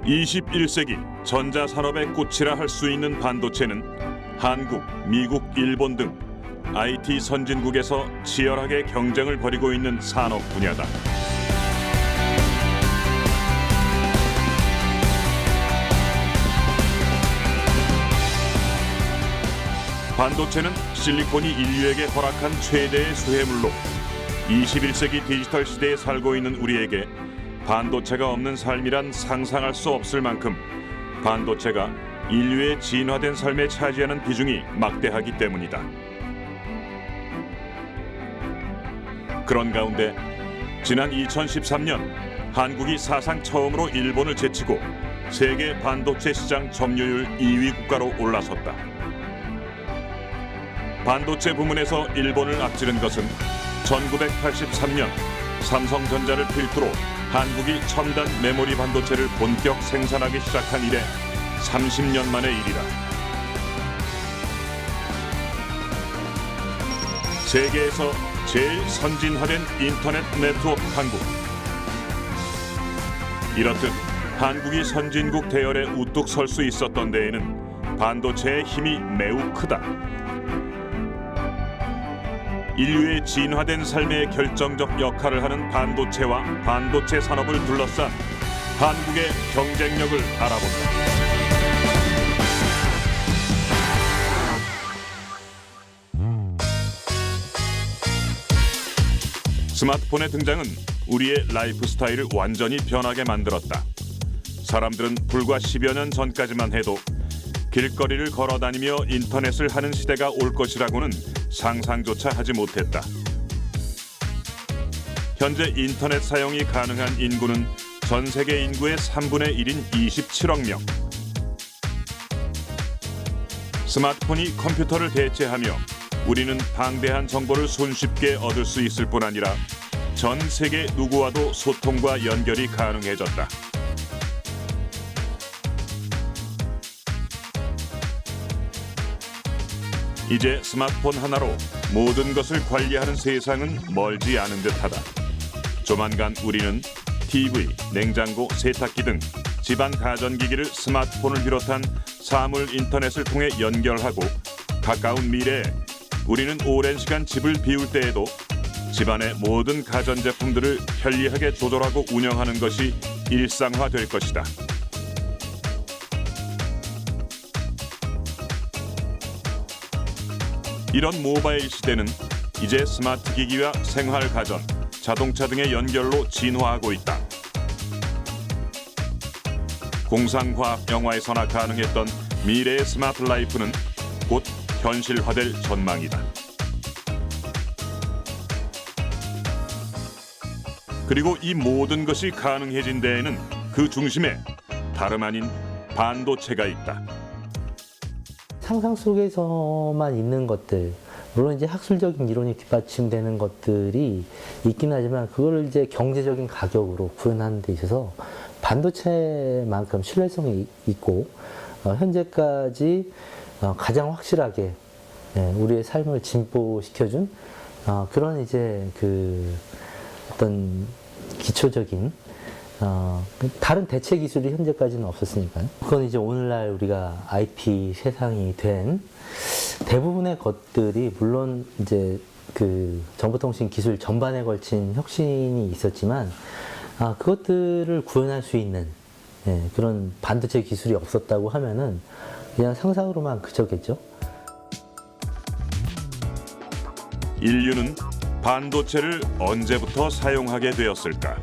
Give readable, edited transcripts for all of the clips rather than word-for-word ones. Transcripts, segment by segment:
21세기 전자산업의 꽃이라 할 수 있는 반도체는 한국, 미국, 일본 등 IT 선진국에서 치열하게 경쟁을 벌이고 있는 산업 분야다. 반도체는 실리콘이 인류에게 허락한 최대의 수혜물로 21세기 디지털 시대에 살고 있는 우리에게 반도체가 없는 삶이란 상상할 수 없을 만큼 반도체가 인류의 진화된 삶에 차지하는 비중이 막대하기 때문이다. 그런 가운데 지난 2013년 한국이 사상 처음으로 일본을 제치고 세계 반도체 시장 점유율 2위 국가로 올라섰다. 반도체 부문에서 일본을 앞지른 것은 1983년 삼성전자를 필두로 한국이 첨단 메모리 반도체를 본격 생산하기 시작한 이래 30년 만의 일이다. 세계에서 제일 선진화된 인터넷 네트워크 강국. 이렇듯 한국이 선진국 대열에 우뚝 설 수 있었던 데에는 반도체의 힘이 매우 크다. 인류의 진화된 삶의 결정적 역할을 하는 반도체와 반도체 산업을 둘러싼 한국의 경쟁력을 알아본다. 스마트폰의 등장은 우리의 라이프 스타일을 완전히 변하게 만들었다. 사람들은 불과 10여 년 전까지만 해도 길거리를 걸어다니며 인터넷을 하는 시대가 올 것이라고는 상상조차 하지 못했다. 현재 인터넷 사용이 가능한 인구는 전 세계 인구의 3분의 1인 27억 명. 스마트폰이 컴퓨터를 대체하며 우리는 방대한 정보를 손쉽게 얻을 수 있을 뿐 아니라 전 세계 누구와도 소통과 연결이 가능해졌다. 이제 스마트폰 하나로 모든 것을 관리하는 세상은 멀지 않은 듯하다. 조만간 우리는 TV, 냉장고, 세탁기 등 집안 가전기기를 스마트폰을 비롯한 사물 인터넷을 통해 연결하고 가까운 미래에 우리는 오랜 시간 집을 비울 때에도 집안의 모든 가전제품들을 편리하게 조절하고 운영하는 것이 일상화될 것이다. 이런 모바일 시대는 이제 스마트 기기와 생활 가전, 자동차 등의 연결로 진화하고 있다. 공상과학 영화에서나 가능했던 미래의 스마트 라이프는 곧 현실화될 전망이다. 그리고 이 모든 것이 가능해진 데에는 그 중심에 다름 아닌 반도체가 있다. 상상 속에서만 있는 것들, 물론 이제 학술적인 이론이 뒷받침되는 것들이 있긴 하지만 그거를 이제 경제적인 가격으로 구현하는 데 있어서 반도체만큼 신뢰성이 있고 현재까지 가장 확실하게 우리의 삶을 진보시켜준 그런 이제 그 어떤 기초적인 다른 대체 기술이 현재까지는 없었으니까요. 그건 이제 오늘날 우리가 IT 세상이 된 대부분의 것들이 물론 이제 그 정보통신 기술 전반에 걸친 혁신이 있었지만 그것들을 구현할 수 있는 그런 반도체 기술이 없었다고 하면은 그냥 상상으로만 그쳤겠죠. 인류는 반도체를 언제부터 사용하게 되었을까?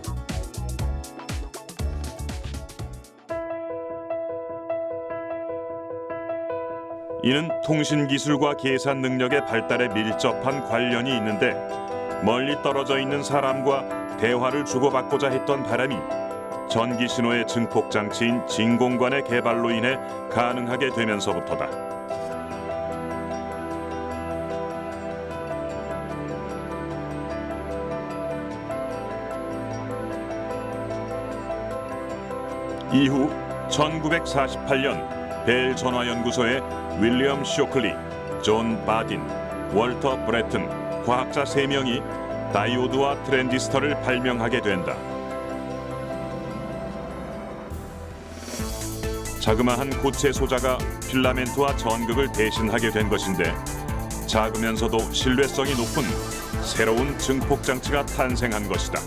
이는 통신기술과 계산 능력의 발달에 밀접한 관련이 있는데 멀리 떨어져 있는 사람과 대화를 주고받고자 했던 바람이 전기신호의 증폭장치인 진공관의 개발로 인해 가능하게 되면서부터다. 이후 1948년 벨 전화연구소의 윌리엄 쇼클리, 존 바딘, 월터 브래튼 과학자 3명이 다이오드와 트랜지스터를 발명하게 된다. 자그마한 고체 소자가 필라멘트와 전극을 대신하게 된 것인데 작으면서도 신뢰성이 높은 새로운 증폭 장치가 탄생한 것이다.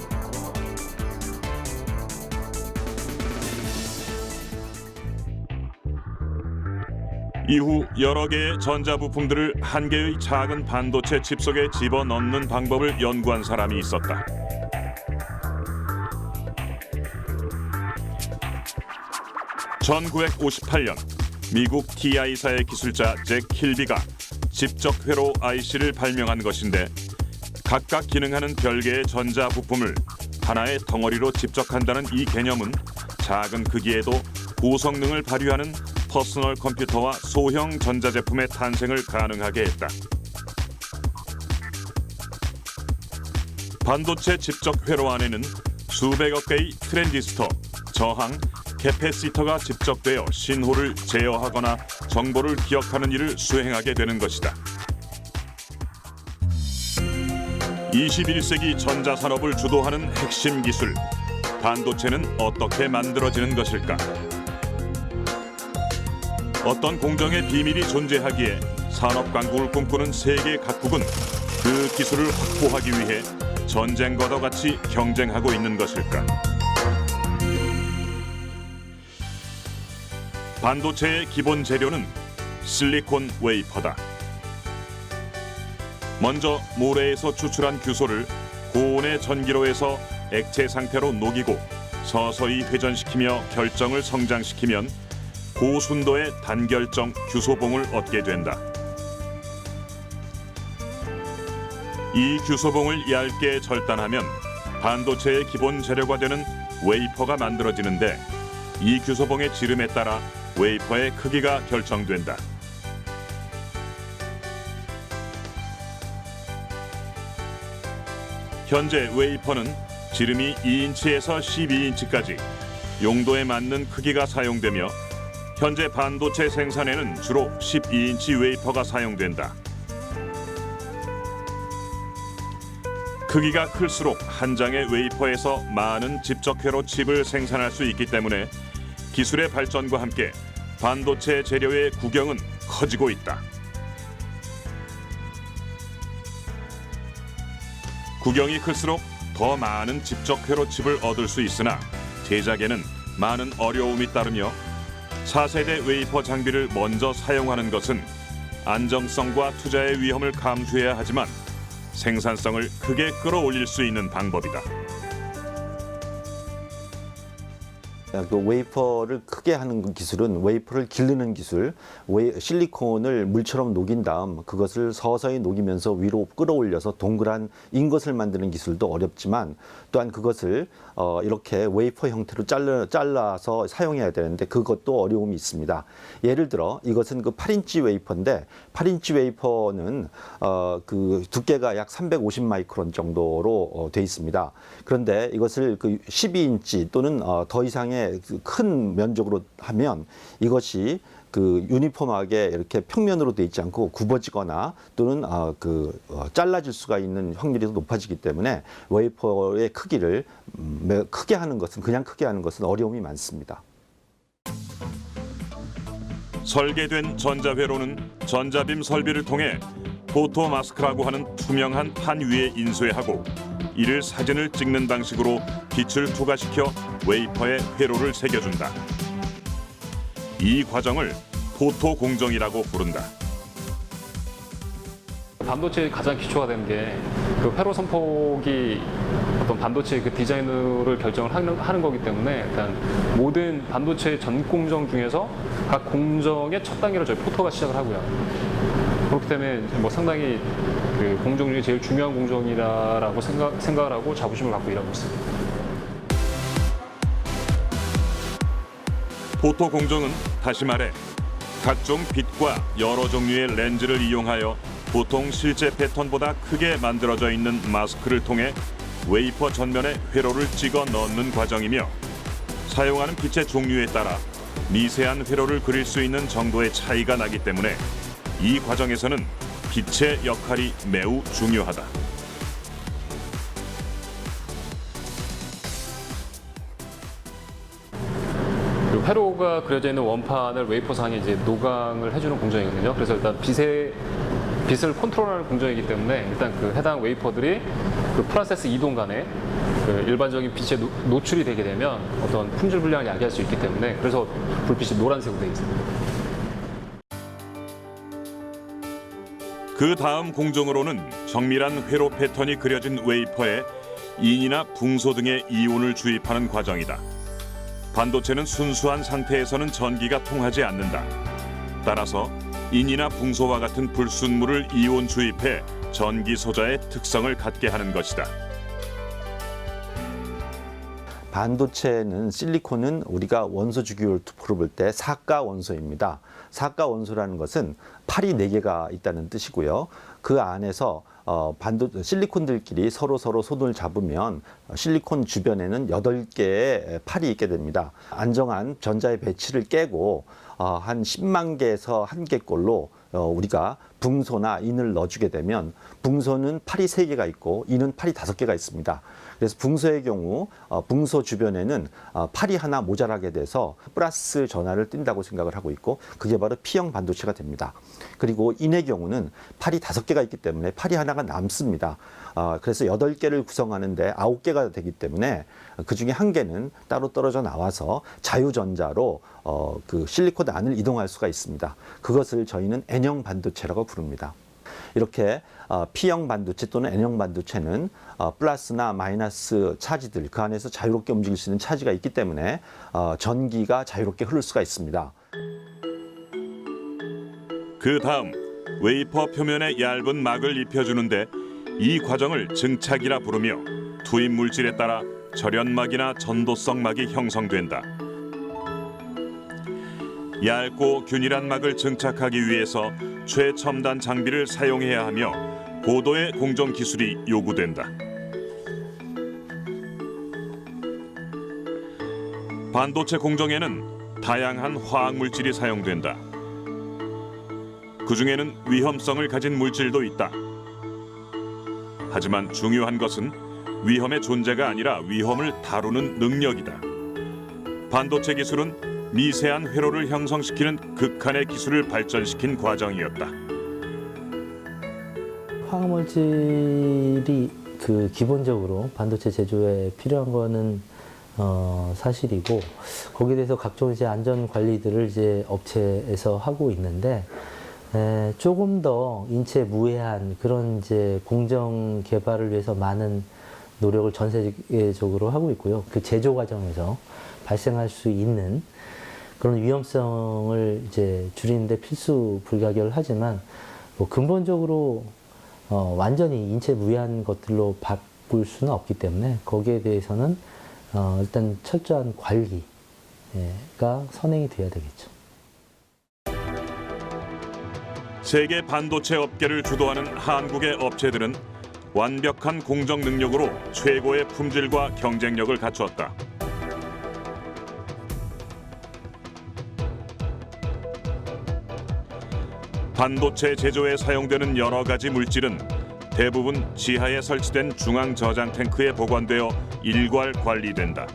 이후 여러 개의 전자부품들을 한 개의 작은 반도체 칩 속에 집어넣는 방법을 연구한 사람이 있었다. (1958년) 미국 TI사의 기술자 잭 킬비가 집적 회로 IC를 발명한 것인데 각각 기능하는 별개의 전자부품을 하나의 덩어리로 집적한다는 이 개념은 작은 크기에도 고성능을 발휘하는 퍼스널 컴퓨터와 소형 전자제품의 탄생을 가능하게 했다. 반도체 집적 회로 안에는 수백억 개의 트랜지스터, 저항, 캐패시터가 집적되어 신호를 제어하거나 정보를 기억하는 일을 수행하게 되는 것이다. 21세기 전자산업을 주도하는 핵심 기술, 반도체는 어떻게 만들어지는 것일까? 어떤 공정의 비밀이 존재하기에 산업 강국을 꿈꾸는 세계 각국은 그 기술을 확보하기 위해 전쟁과도 같이 경쟁하고 있는 것일까? 반도체의 기본 재료는 실리콘 웨이퍼다. 먼저 모래에서 추출한 규소를 고온의 전기로에서 액체 상태로 녹이고 서서히 회전시키며 결정을 성장시키면 고순도의 단결정 규소봉을 얻게 된다. 이 규소봉을 얇게 절단하면 반도체의 기본 재료가 되는 웨이퍼가 만들어지는데 이 규소봉의 지름에 따라 웨이퍼의 크기가 결정된다. 현재 웨이퍼는 지름이 2인치에서 12인치까지 용도에 맞는 크기가 사용되며 현재 반도체 생산에는 주로 12인치 웨이퍼가 사용된다. 크기가 클수록 한 장의 웨이퍼에서 많은 집적회로 칩을 생산할 수 있기 때문에 기술의 발전과 함께 반도체 재료의 구경은 커지고 있다. 구경이 클수록 더 많은 집적회로 칩을 얻을 수 있으나 제작에는 많은 어려움이 따르며 차세대 웨이퍼 장비를 먼저 사용하는 것은 안정성과 투자의 위험을 감수해야 하지만 생산성을 크게 끌어올릴 수 있는 방법이다. 그 웨이퍼를 크게 하는 기술은 웨이퍼를 기르는 기술, 실리콘을 물처럼 녹인 다음 그것을 서서히 녹이면서 위로 끌어올려서 동그란 인것을 만드는 기술도 어렵지만 또한 그것을 이렇게 웨이퍼 형태로 잘라서 사용해야 되는데 그것도 어려움이 있습니다. 예를 들어 이것은 그 8인치 웨이퍼인데 8인치 웨이퍼는 그 두께가 약 350 마이크론 정도로 돼 있습니다. 그런데 이것을 그 12인치 또는 더 이상의 큰 면적으로 하면 이것이 그 유니폼하게 이렇게 평면으로 돼 있지 않고 굽어지거나 또는 잘라질 수가 있는 확률이 더 높아지기 때문에 웨이퍼의 크기를 크게 하는 것은 그냥 크게 하는 것은 어려움이 많습니다. 설계된 전자회로는 전자빔 설비를 통해 포토 마스크라고 하는 투명한 판 위에 인쇄하고 이를 사진을 찍는 방식으로 빛을 투과시켜 웨이퍼에 회로를 새겨준다. 이 과정을 포토 공정이라고 부른다. 반도체의 가장 기초가 되는 게 그 회로 선폭이 어떤 반도체의 그 디자인을 결정을 하는 거기 때문에 일단 모든 반도체 전 공정 중에서 각 공정의 첫 단계로 저희 포토가 시작을 하고요. 그렇기 때문에 뭐 상당히 그 공정 중에 제일 중요한 공정이라고 생각을 하고 자부심을 갖고 일하고 있습니다. 포토 공정은 다시 말해 각종 빛과 여러 종류의 렌즈를 이용하여 보통 실제 패턴보다 크게 만들어져 있는 마스크를 통해 웨이퍼 전면에 회로를 찍어 넣는 과정이며 사용하는 빛의 종류에 따라 미세한 회로를 그릴 수 있는 정도의 차이가 나기 때문에 이 과정에서는 빛의 역할이 매우 중요하다. 그 회로가 그려져 있는 원판을 웨이퍼상에 이제 노광을 해주는 공정이거든요. 그래서 일단 빛을 컨트롤하는 공정이기 때문에 일단 그 해당 웨이퍼들이 그 프로세스 이동 간에 그 일반적인 빛에 노출이 되게 되면 어떤 품질 불량을 야기할 수 있기 때문에 그래서 불빛이 노란색으로 되어 있습니다. 그 다음 공정으로는 정밀한 회로 패턴이 그려진 웨이퍼에 인이나 붕소 등의 이온을 주입하는 과정이다. 반도체는 순수한 상태에서는 전기가 통하지 않는다. 따라서 인이나 붕소와 같은 불순물을 이온 주입해 전기 소자의 특성을 갖게 하는 것이다. 반도체는 실리콘은 우리가 원소 주기율 투표를 볼 때 사가 원소입니다. 사가 원소라는 것은 팔이 4개가 있다는 뜻이고요. 그 안에서 실리콘들끼리 서로 손을 잡으면 실리콘 주변에는 8개의 팔이 있게 됩니다. 안정한 전자의 배치를 깨고 한 10만 개에서 1개꼴로 우리가 붕소나 인을 넣어주게 되면 붕소는 팔이 3개가 있고 인은 팔이 5개가 있습니다. 그래서 붕소의 경우 붕소 주변에는 팔이 하나 모자라게 돼서 플러스 전하를 띈다고 생각을 하고 있고 그게 바로 P형 반도체가 됩니다. 그리고 인의 경우는 팔이 5개가 있기 때문에 팔이 하나가 남습니다. 그래서 8개를 구성하는데 9개가 되기 때문에 그중에 1개는 따로 떨어져 나와서 자유전자로 그 실리콘 안을 이동할 수가 있습니다. 그것을 저희는 N형 반도체라고 부릅니다. 이렇게 P형 반도체 또는 N형 반도체는 플러스나 마이너스 차지들 그 안에서 자유롭게 움직일 수 있는 차지가 있기 때문에 전기가 자유롭게 흐를 수가 있습니다. 그 다음 웨이퍼 표면에 얇은 막을 입혀주는데 이 과정을 증착이라 부르며 투입 물질에 따라 절연막이나 전도성 막이 형성된다. 얇고 균일한 막을 증착하기 위해서 최첨단 장비를 사용해야 하며 고도의 공정 기술이 요구된다. 반도체 공정에는 다양한 화학 물질이 사용된다. 그 중에는 위험성을 가진 물질도 있다. 하지만 중요한 것은 위험의 존재가 아니라 위험을 다루는 능력이다. 반도체 기술은 미세한 회로를 형성시키는 극한의 기술을 발전시킨 과정이었다. 화학물질이 그 기본적으로 반도체 제조에 필요한 거는 사실이고 거기에 대해서 각종 이제 안전 관리들을 이제 업체에서 하고 있는데 조금 더 인체 무해한 그런 이제 공정 개발을 위해서 많은 노력을 전 세계적으로 하고 있고요. 그 제조 과정에서 발생할 수 있는 그런 위험성을 이제 줄이는데 필수 불가결 하지만 뭐 근본적으로 완전히 인체 무해한 것들로 바꿀 수는 없기 때문에 거기에 대해서는 일단 철저한 관리가 선행이 돼야 되겠죠. 세계 반도체 업계를 주도하는 한국의 업체들은 완벽한 공정 능력으로 최고의 품질과 경쟁력을 갖추었다. 반도체 제조에 사용되는 여러 가지 물질은 대부분 지하에 설치된 중앙 저장 탱크에 보관되어 일괄 관리된다.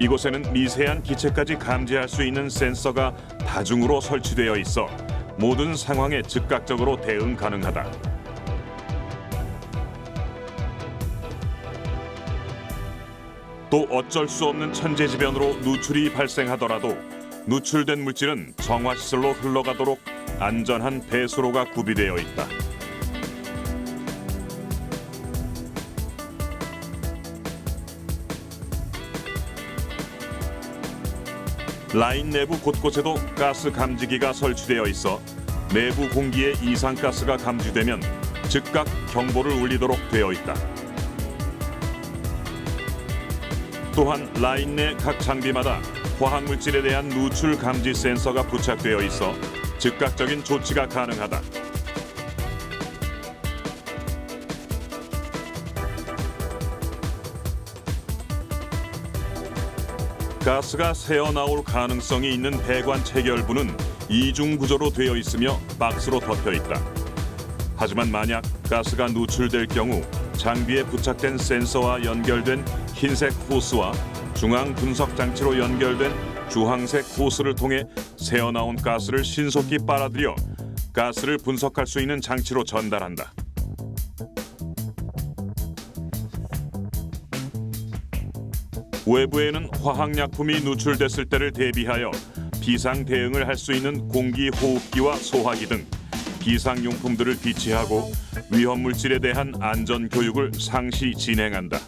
이곳에는 미세한 기체까지 감지할 수 있는 센서가 다중으로 설치되어 있어 모든 상황에 즉각적으로 대응 가능하다. 또 어쩔 수 없는 천재지변으로 누출이 발생하더라도 누출된 물질은 정화시설로 흘러가도록 안전한 배수로가 구비되어 있다. 라인 내부 곳곳에도 가스 감지기가 설치되어 있어 내부 공기에 이산가스가 감지되면 즉각 경보를 울리도록 되어 있다. 또한 라인 내 각 장비마다 화학물질에 대한 누출 감지 센서가 부착되어 있어 즉각적인 조치가 가능하다. 가스가 새어나올 가능성이 있는 배관 체결부는 이중 구조로 되어 있으며 박스로 덮여 있다. 하지만 만약 가스가 누출될 경우 장비에 부착된 센서와 연결된 흰색 호스와 중앙 분석 장치로 연결된 주황색 호스를 통해 새어나온 가스를 신속히 빨아들여 가스를 분석할 수 있는 장치로 전달한다. 외부에는 화학약품이 누출됐을 때를 대비하여 비상 대응을 할 수 있는 공기호흡기와 소화기 등 비상용품들을 비치하고 위험물질에 대한 안전교육을 상시 진행한다.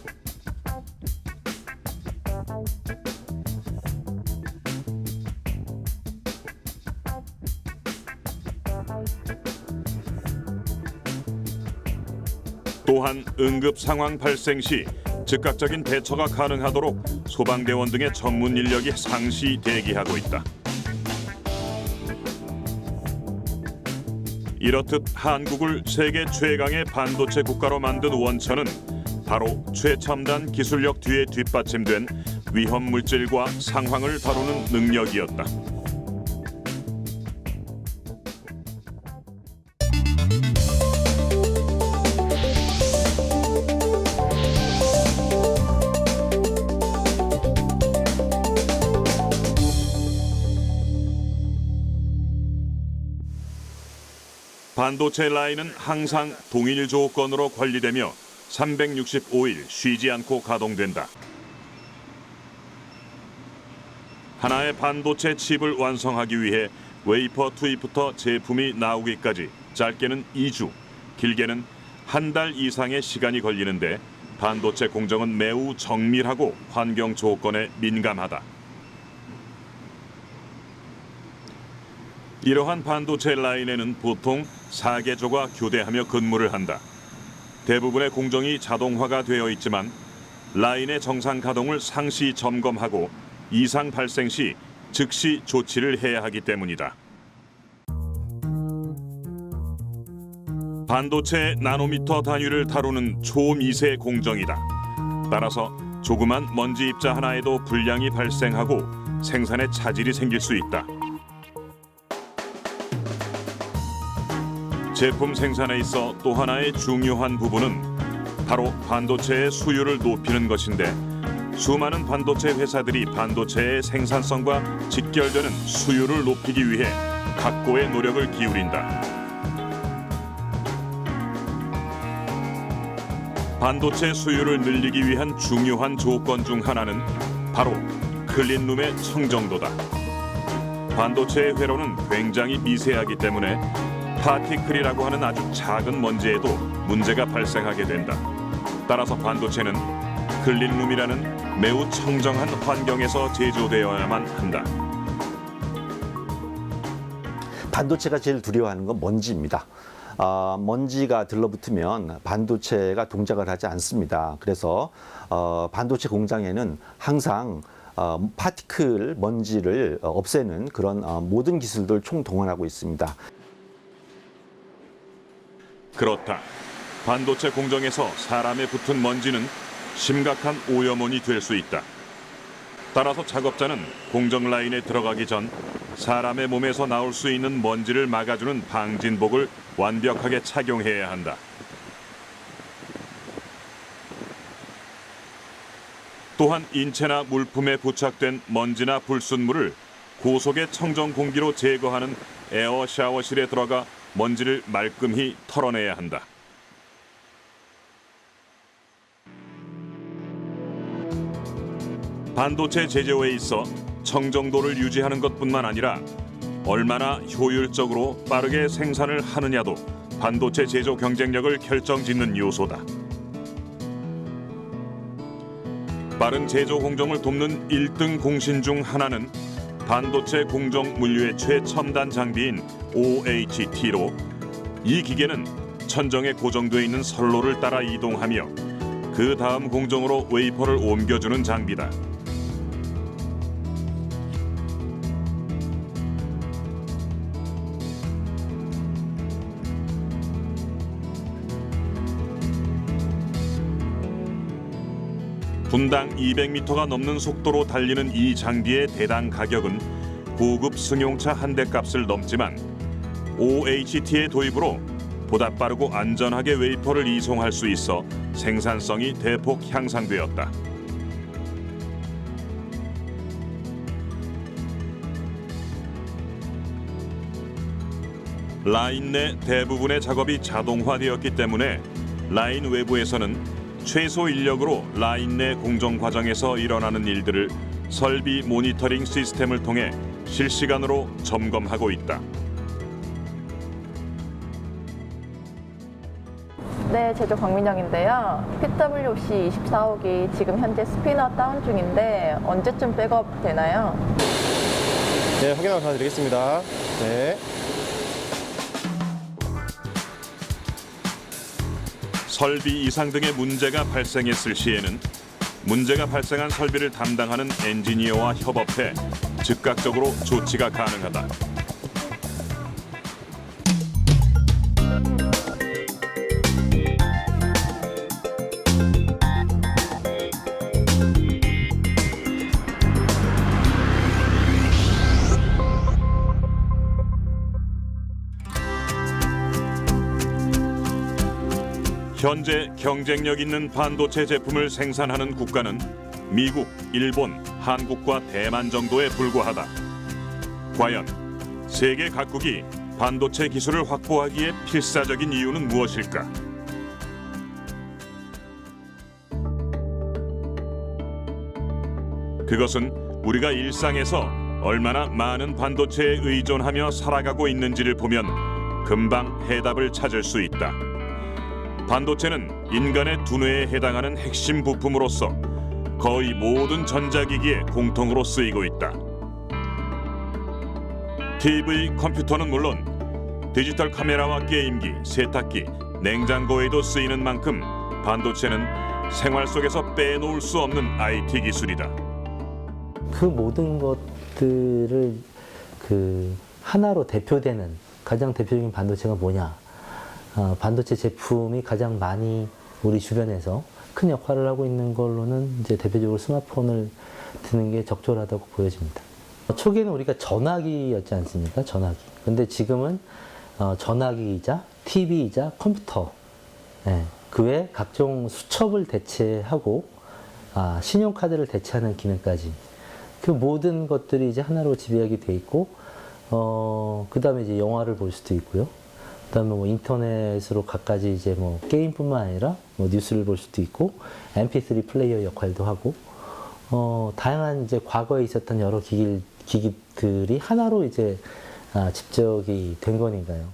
또한 응급 상황 발생 시 즉각적인 대처가 가능하도록 소방대원 등의 전문 인력이 상시 대기하고 있다. 이렇듯 한국을 세계 최강의 반도체 국가로 만든 원천은 바로 최첨단 기술력 뒤에 뒷받침된 위험 물질과 상황을 다루는 능력이었다. 반도체 라인은 항상 동일 조건으로 관리되며 365일 쉬지 않고 가동된다. 하나의 반도체 칩을 완성하기 위해 웨이퍼 투입부터 제품이 나오기까지 짧게는 2주, 길게는 한 달 이상의 시간이 걸리는데 반도체 공정은 매우 정밀하고 환경 조건에 민감하다. 이러한 반도체 라인에는 보통 4개조가 교대하며 근무를 한다. 대부분의 공정이 자동화가 되어 있지만 라인의 정상 가동을 상시 점검하고 이상 발생 시 즉시 조치를 해야 하기 때문이다. 반도체 나노미터 단위를 다루는 초미세 공정이다. 따라서 조그만 먼지 입자 하나에도 불량이 발생하고 생산에 차질이 생길 수 있다. 제품 생산에 있어 또 하나의 중요한 부분은 바로 반도체의 수율을 높이는 것인데 수많은 반도체 회사들이 반도체의 생산성과 직결되는 수율을 높이기 위해 각고의 노력을 기울인다. 반도체 수율을 늘리기 위한 중요한 조건 중 하나는 바로 클린룸의 청정도다. 반도체의 회로는 굉장히 미세하기 때문에 파티클이라고 하는 아주 작은 먼지에도 문제가 발생하게 된다. 따라서 반도체는 클린룸이라는 매우 청정한 환경에서 제조되어야만 한다. 반도체가 제일 두려워하는 건 먼지입니다. 먼지가 들러붙으면 반도체가 동작을 하지 않습니다. 그래서 반도체 공장에는 항상 파티클 먼지를 없애는 그런 모든 기술들을 총동원하고 있습니다. 그렇다. 반도체 공정에서 사람에 붙은 먼지는 심각한 오염원이 될 수 있다. 따라서 작업자는 공정 라인에 들어가기 전 사람의 몸에서 나올 수 있는 먼지를 막아주는 방진복을 완벽하게 착용해야 한다. 또한 인체나 물품에 부착된 먼지나 불순물을 고속의 청정 공기로 제거하는 에어 샤워실에 들어가 먼지를 말끔히 털어내야 한다. 반도체 제조에 있어 청정도를 유지하는 것뿐만 아니라 얼마나 효율적으로 빠르게 생산을 하느냐도 반도체 제조 경쟁력을 결정짓는 요소다. 빠른 제조 공정을 돕는 1등 공신 중 하나는 반도체 공정 물류의 최첨단 장비인 OHT로 이 기계는 천정에 고정되어 있는 선로를 따라 이동하며 그 다음 공정으로 웨이퍼를 옮겨주는 장비다. 분당 200m가 넘는 속도로 달리는 이 장비의 대당 가격은 고급 승용차 한 대 값을 넘지만 OHT의 도입으로 보다 빠르고 안전하게 웨이퍼를 이송할 수 있어 생산성이 대폭 향상되었다. 라인 내 대부분의 작업이 자동화되었기 때문에 라인 외부에서는 최소 인력으로 라인 내 공정 과정에서 일어나는 일들을 설비 모니터링 시스템을 통해 실시간으로 점검하고 있다. 네, 제주 광민영인데요. PWC 24호기 지금 현재 스피너 다운 중인데 언제쯤 백업 되나요? 네, 확인하고 전화드리겠습니다. 네. 설비 이상 등의 문제가 발생했을 시에는 문제가 발생한 설비를 담당하는 엔지니어와 협업해 즉각적으로 조치가 가능하다. 현재 경쟁력 있는 반도체 제품을 생산하는 국가는 미국, 일본, 한국과 대만 정도에 불과하다. 과연 세계 각국이 반도체 기술을 확보하기에 필사적인 이유는 무엇일까? 그것은 우리가 일상에서 얼마나 많은 반도체에 의존하며 살아가고 있는지를 보면 금방 해답을 찾을 수 있다. 반도체는 인간의 두뇌에 해당하는 핵심 부품으로서 거의 모든 전자기기에 공통으로 쓰이고 있다. TV, 컴퓨터는 물론 디지털 카메라와 게임기, 세탁기, 냉장고에도 쓰이는 만큼 반도체는 생활 속에서 빼놓을 수 없는 IT 기술이다. 그 모든 것들을 하나로 대표되는 가장 대표적인 반도체가 뭐냐? 반도체 제품이 가장 많이 우리 주변에서 큰 역할을 하고 있는 걸로는 이제 대표적으로 스마트폰을 드는 게 적절하다고 보여집니다. 초기에는 우리가 전화기였지 않습니까? 전화기. 근데 지금은 전화기이자 TV이자 컴퓨터, 그 외 각종 수첩을 대체하고 신용카드를 대체하는 기능까지 그 모든 것들이 이제 하나로 지배하게 돼 있고, 그 다음에 이제 영화를 볼 수도 있고요. 그다음에 뭐 인터넷으로 갖가지 이제 뭐 게임뿐만 아니라 뭐 뉴스를 볼 수도 있고 MP3 플레이어 역할도 하고 다양한 이제 과거에 있었던 여러 기기들이 하나로 이제 집적이 된 거니까요.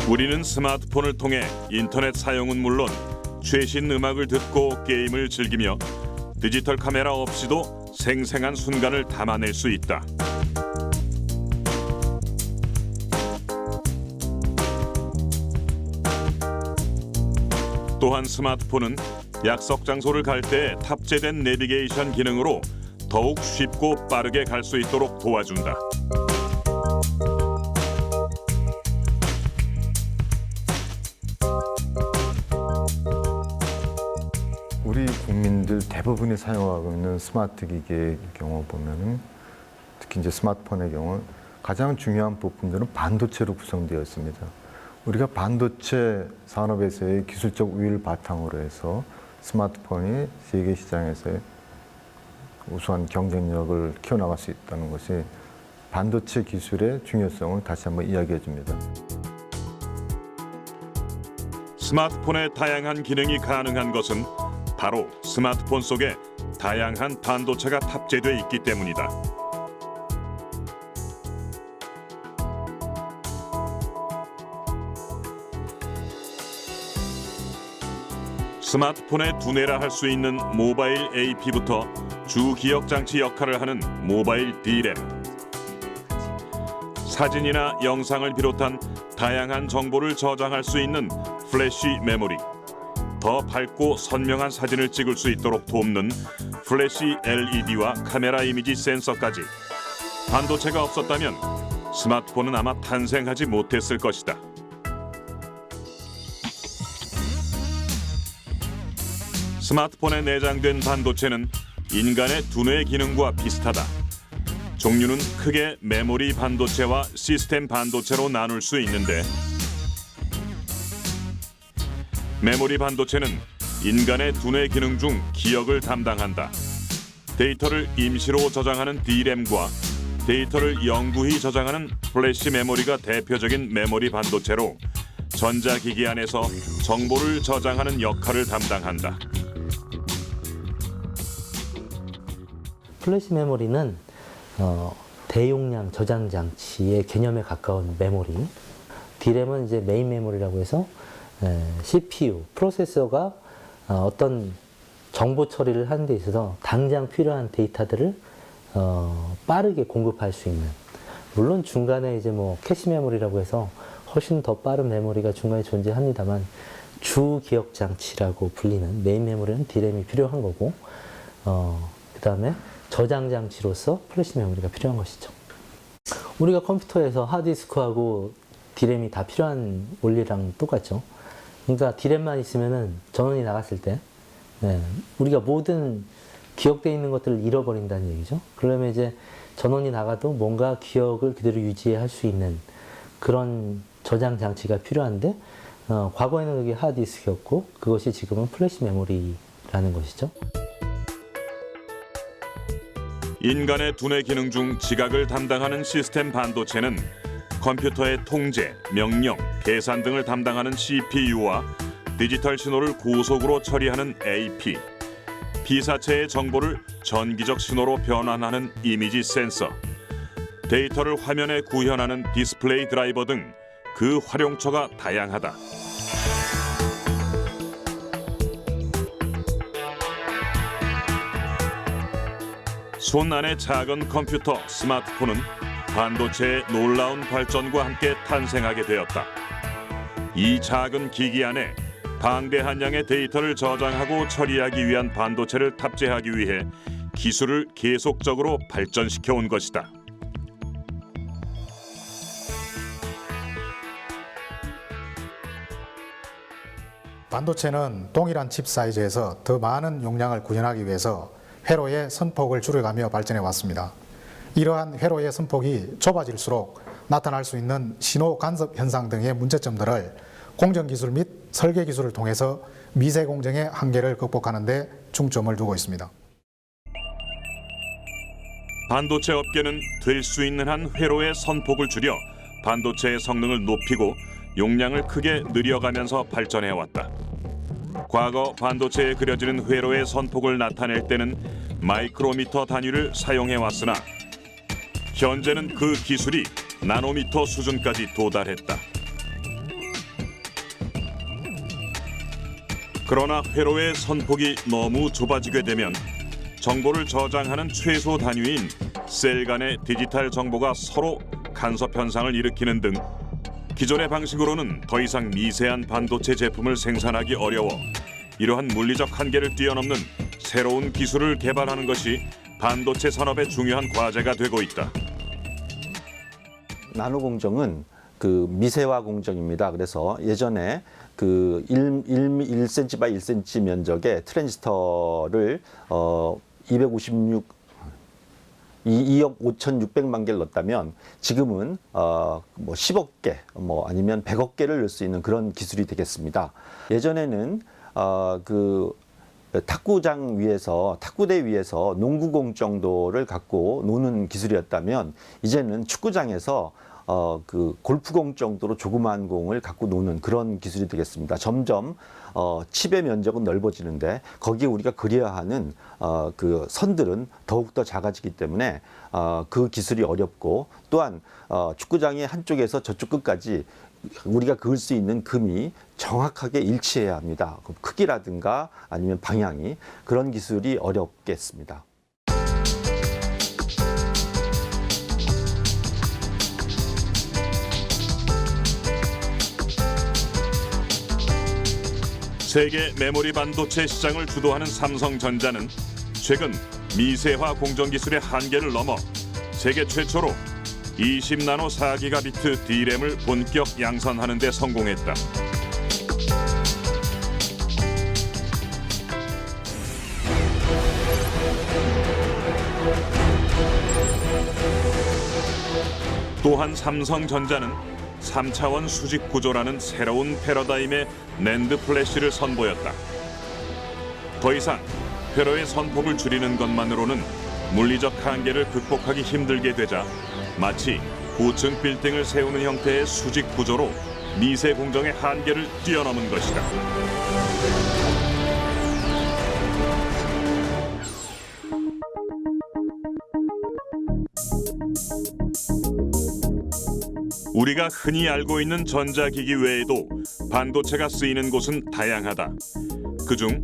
우리는 스마트폰을 통해 인터넷 사용은 물론 최신 음악을 듣고 게임을 즐기며 디지털 카메라 없이도 생생한 순간을 담아낼 수 있다. 또한 스마트폰은 약속 장소를 갈 때 탑재된 내비게이션 기능으로 더욱 쉽고 빠르게 갈 수 있도록 도와준다. 우리 국민들 대부분이 사용하고 있는 스마트 기기의 경우 보면은 특히 이제 스마트폰의 경우 가장 중요한 부품들은 반도체로 구성되어 있습니다. 우리가 반도체 산업에서의 기술적 우위를 바탕으로 해서 스마트폰이 세계 시장에서의 우수한 경쟁력을 키워나갈 수 있다는 것이 반도체 기술의 중요성을 다시 한번 이야기해 줍니다. 스마트폰의 다양한 기능이 가능한 것은 바로 스마트폰 속에 다양한 반도체가 탑재되어 있기 때문이다. 스마트폰의 두뇌라 할 수 있는 모바일 AP부터 주기억장치 역할을 하는 모바일 D램, 사진이나 영상을 비롯한 다양한 정보를 저장할 수 있는 플래시 메모리, 더 밝고 선명한 사진을 찍을 수 있도록 돕는 플래시 LED와 카메라 이미지 센서까지 반도체가 없었다면 스마트폰은 아마 탄생하지 못했을 것이다. 스마트폰에 내장된 반도체는 인간의 두뇌 기능과 비슷하다. 종류는 크게 메모리 반도체와 시스템 반도체로 나눌 수 있는데 메모리 반도체는 인간의 두뇌 기능 중 기억을 담당한다. 데이터를 임시로 저장하는 D램과 데이터를 영구히 저장하는 플래시 메모리가 대표적인 메모리 반도체로 전자기기 안에서 정보를 저장하는 역할을 담당한다. 플래시 메모리는 대용량 저장 장치의 개념에 가까운 메모리. D램은 이제 메인 메모리라고 해서 CPU, 프로세서가 어떤 정보 처리를 하는 데 있어서 당장 필요한 데이터들을 빠르게 공급할 수 있는. 물론 중간에 이제 뭐 캐시 메모리라고 해서 훨씬 더 빠른 메모리가 중간에 존재합니다만 주 기억 장치라고 불리는 메인 메모리는 D램이 필요한 거고, 그 다음에 저장 장치로서 플래시 메모리가 필요한 것이죠. 우리가 컴퓨터에서 하드디스크하고 D램이 다 필요한 원리랑 똑같죠. 그러니까 D램만 있으면은 전원이 나갔을 때 우리가 모든 기억되어 있는 것들을 잃어버린다는 얘기죠. 그러면 이제 전원이 나가도 뭔가 기억을 그대로 유지할 수 있는 그런 저장 장치가 필요한데, 과거에는 그게 하드디스크였고 그것이 지금은 플래시 메모리라는 것이죠. 인간의 두뇌 기능 중 지각을 담당하는 시스템 반도체는 컴퓨터의 통제, 명령, 계산 등을 담당하는 CPU와 디지털 신호를 고속으로 처리하는 AP, 피사체의 정보를 전기적 신호로 변환하는 이미지 센서, 데이터를 화면에 구현하는 디스플레이 드라이버 등 그 활용처가 다양하다. 손 안의 작은 컴퓨터, 스마트폰은 반도체의 놀라운 발전과 함께 탄생하게 되었다. 이 작은 기기 안에 방대한 양의 데이터를 저장하고 처리하기 위한 반도체를 탑재하기 위해 기술을 계속적으로 발전시켜 온 것이다. 반도체는 동일한 칩 사이즈에서 더 많은 용량을 구현하기 위해서 회로의 선폭을 줄여가며 발전해 왔습니다. 이러한 회로의 선폭이 좁아질수록 나타날 수 있는 신호 간섭 현상 등의 문제점들을 공정기술 및 설계기술을 통해서 미세 공정의 한계를 극복하는 데 중점을 두고 있습니다. 반도체 업계는 될 수 있는 한 회로의 선폭을 줄여 반도체의 성능을 높이고 용량을 크게 늘려가면서 발전해왔다. 과거 반도체에 그려지는 회로의 선폭을 나타낼 때는 마이크로미터 단위를 사용해왔으나 현재는 그 기술이 나노미터 수준까지 도달했다. 그러나 회로의 선폭이 너무 좁아지게 되면 정보를 저장하는 최소 단위인 셀 간의 디지털 정보가 서로 간섭 현상을 일으키는 등 기존의 방식으로는 더 이상 미세한 반도체 제품을 생산하기 어려워 이러한 물리적 한계를 뛰어넘는 새로운 기술을 개발하는 것이 반도체 산업의 중요한 과제가 되고 있다. 나노 공정은 그 미세화 공정입니다. 그래서 예전에 그 1cm by 1cm 면적의 트랜지스터를 2억 5,600만 개를 넣었다면 지금은 뭐 10억 개, 뭐 아니면 100억 개를 넣을 수 있는 그런 기술이 되겠습니다. 예전에는 그 탁구장 위에서, 탁구대 위에서 농구공 정도를 갖고 노는 기술이었다면 이제는 축구장에서 그 골프공 정도로 조그마한 공을 갖고 노는 그런 기술이 되겠습니다. 점점 칩의 면적은 넓어지는데 거기에 우리가 그려야 하는 그 선들은 더욱더 작아지기 때문에 그 기술이 어렵고, 또한 축구장의 한쪽에서 저쪽 끝까지 우리가 그을 수 있는 금이 정확하게 일치해야 합니다. 크기라든가 아니면 방향이, 그런 기술이 어렵겠습니다. 세계 메모리 반도체 시장을 주도하는 삼성전자는 최근 미세화 공정 기술의 한계를 넘어 세계 최초로 20나노 4기가비트 D램을 본격 양산하는 데 성공했다. 또한 삼성전자는 3차원 수직 구조라는 새로운 패러다임의 낸드 플래시를 선보였다. 더 이상 회로의 선폭을 줄이는 것만으로는 물리적 한계를 극복하기 힘들게 되자 마치 고층 빌딩을 세우는 형태의 수직 구조로 미세 공정의 한계를 뛰어넘은 것이다. 우리가 흔히 알고 있는 전자기기 외에도 반도체가 쓰이는 곳은 다양하다. 그중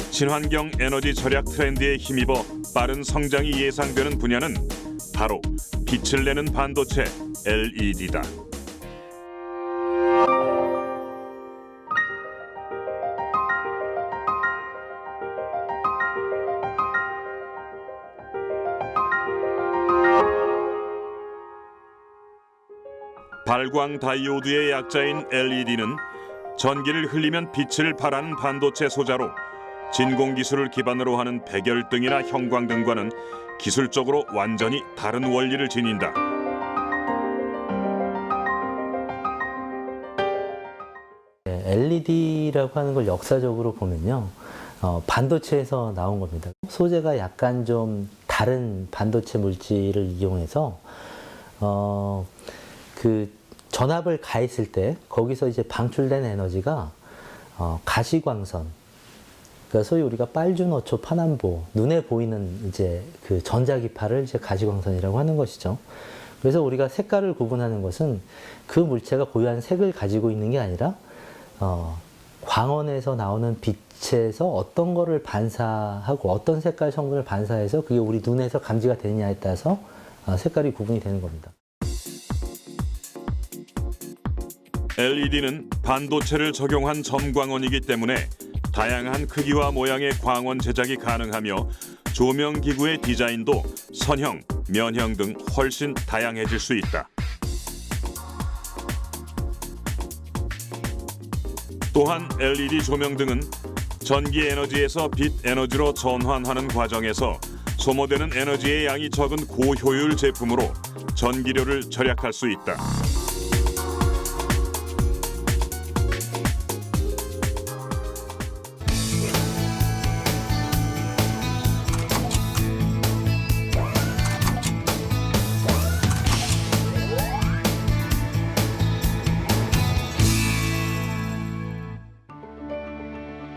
친환경 에너지 절약 트렌드에 힘입어 빠른 성장이 예상되는 분야는 바로 빛을 내는 반도체 LED다. 발광 다이오드의 약자인 LED는 전기를 흘리면 빛을 발하는 반도체 소자로 진공 기술을 기반으로 하는 백열등이나 형광등과는 기술적으로 완전히 다른 원리를 지닌다. LED라고 하는 걸 역사적으로 보면요, 반도체에서 나온 겁니다. 소재가 약간 좀 다른 반도체 물질을 이용해서 그 전압을 가했을 때 거기서 이제 방출된 에너지가 가시광선, 그러니까 소위 우리가 빨주노초 파남보, 눈에 보이는 이제 그 전자기파를 이제 가시광선이라고 하는 것이죠. 그래서 우리가 색깔을 구분하는 것은 그 물체가 고유한 색을 가지고 있는 게 아니라 광원에서 나오는 빛에서 어떤 거를 반사하고 어떤 색깔 성분을 반사해서 그게 우리 눈에서 감지가 되느냐에 따라서 색깔이 구분이 되는 겁니다. LED는 반도체를 적용한 점광원이기 때문에 다양한 크기와 모양의 광원 제작이 가능하며 조명기구의 디자인도 선형, 면형 등 훨씬 다양해질 수 있다. 또한 LED 조명 등은 전기 에너지에서 빛 에너지로 전환하는 과정에서 소모되는 에너지의 양이 적은 고효율 제품으로 전기료를 절약할 수 있다.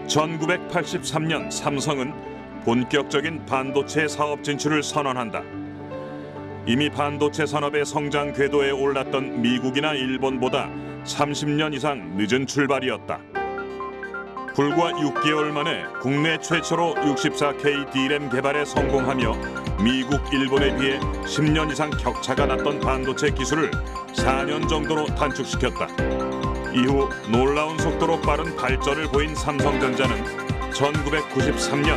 (1983년) 삼성은 본격적인 반도체 사업 진출을 선언한다. 이미 반도체 산업의 성장 궤도에 올랐던 미국이나 일본보다 30년 이상 늦은 출발이었다. 불과 6개월 만에 국내 최초로 64K D램 개발에 성공하며 미국, 일본에 비해 10년 이상 격차가 났던 반도체 기술을 4년 정도로 단축시켰다. 이후 놀라운 속도로 빠른 발전을 보인 삼성전자는 1993년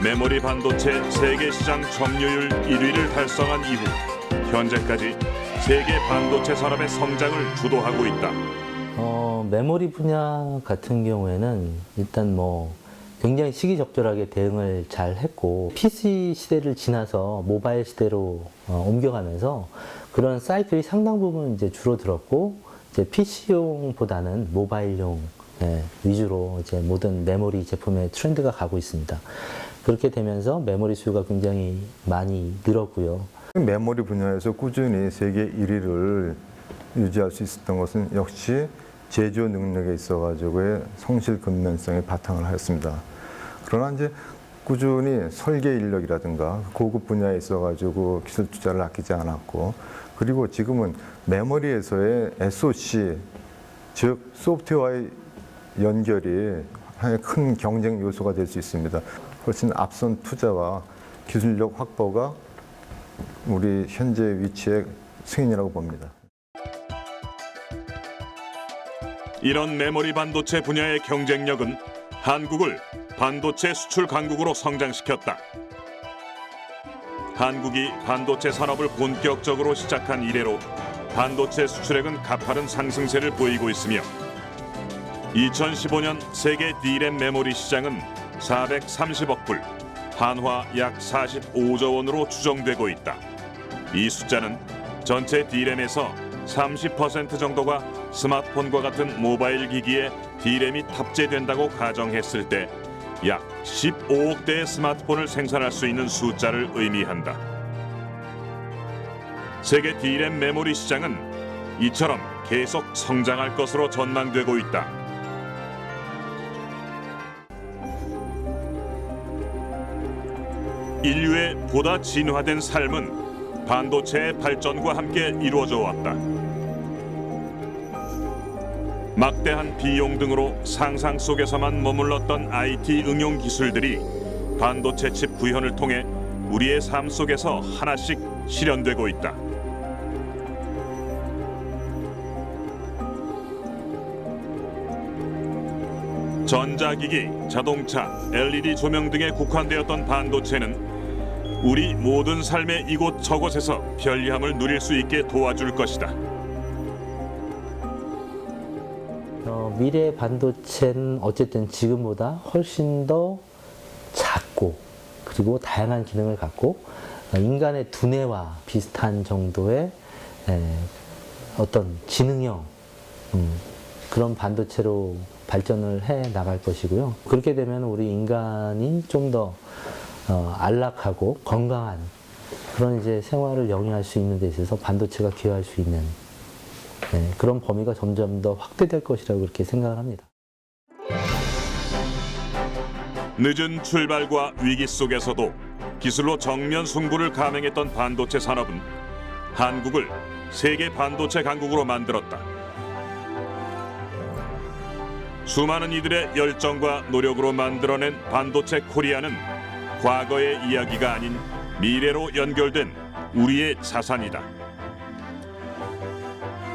메모리 반도체 세계 시장 점유율 1위를 달성한 이후 현재까지 세계 반도체 산업의 성장을 주도하고 있다. 메모리 분야 같은 경우에는 일단 굉장히 시기적절하게 대응을 잘 했고, PC 시대를 지나서 모바일 시대로 옮겨가면서 그런 사이클이 상당 부분 이제 줄어들었고, 이제 PC용보다는 모바일용 위주로 이제 모든 메모리 제품의 트렌드가 가고 있습니다. 그렇게 되면서 메모리 수요가 굉장히 많이 늘었고요. 메모리 분야에서 꾸준히 세계 1위를 유지할 수 있었던 것은 역시 제조 능력에 있어가지고의 성실 근면성에 바탕을 하였습니다. 그러나 이제 꾸준히 설계 인력이라든가 고급 분야에 있어가지고 기술 투자를 아끼지 않았고, 그리고 지금은 메모리에서의 SoC, 즉 소프트웨어와의 연결이 하나의 큰 경쟁 요소가 될 수 있습니다. 훨씬 앞선 투자와 기술력 확보가 우리 현재 위치의 승인이라고 봅니다. 이런 메모리 반도체 분야의 경쟁력은 한국을 반도체 수출 강국으로 성장시켰다. 한국이 반도체 산업을 본격적으로 시작한 이래로 반도체 수출액은 가파른 상승세를 보이고 있으며 2015년 세계 D램 메모리 시장은 430억 불, 한화 약 45조 원으로 추정되고 있다. 이 숫자는 전체 D램에서 30% 정도가 스마트폰과 같은 모바일 기기에 D램이 탑재된다고 가정했을 때 약 15억 대의 스마트폰을 생산할 수 있는 숫자를 의미한다. 세계 D램 메모리 시장은 이처럼 계속 성장할 것으로 전망되고 있다. 인류의 보다 진화된 삶은 반도체의 발전과 함께 이루어져 왔다. 막대한 비용 등으로 상상 속에서만 머물렀던 IT 응용 기술들이 반도체 칩 구현을 통해 우리의 삶 속에서 하나씩 실현되고 있다. 전자기기, 자동차, LED 조명 등에 국한되었던 반도체는 우리 모든 삶의 이곳저곳에서 편리함을 누릴 수 있게 도와줄 것이다. 미래 반도체는 어쨌든 지금보다 훨씬 더 작고 그리고 다양한 기능을 갖고 인간의 두뇌와 비슷한 정도의 어떤 지능형 그런 반도체로 발전을 해 나갈 것이고요. 그렇게 되면 우리 인간이 좀 더 안락하고 건강한 그런 이제 생활을 영위할 수 있는 데 있어서 반도체가 기여할 수 있는 그런 범위가 점점 더 확대될 것이라고 그렇게 생각을 합니다. 늦은 출발과 위기 속에서도 기술로 정면 승부를 감행했던 반도체 산업은 한국을 세계 반도체 강국으로 만들었다. 수많은 이들의 열정과 노력으로 만들어낸 반도체 코리아는 과거의 이야기가 아닌 미래로 연결된 우리의 자산이다.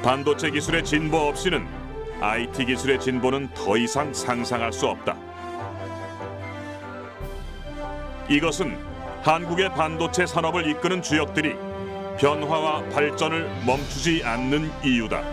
반도체 기술의 진보 없이는 IT 기술의 진보는 더 이상 상상할 수 없다. 이것은 한국의 반도체 산업을 이끄는 주역들이 변화와 발전을 멈추지 않는 이유다.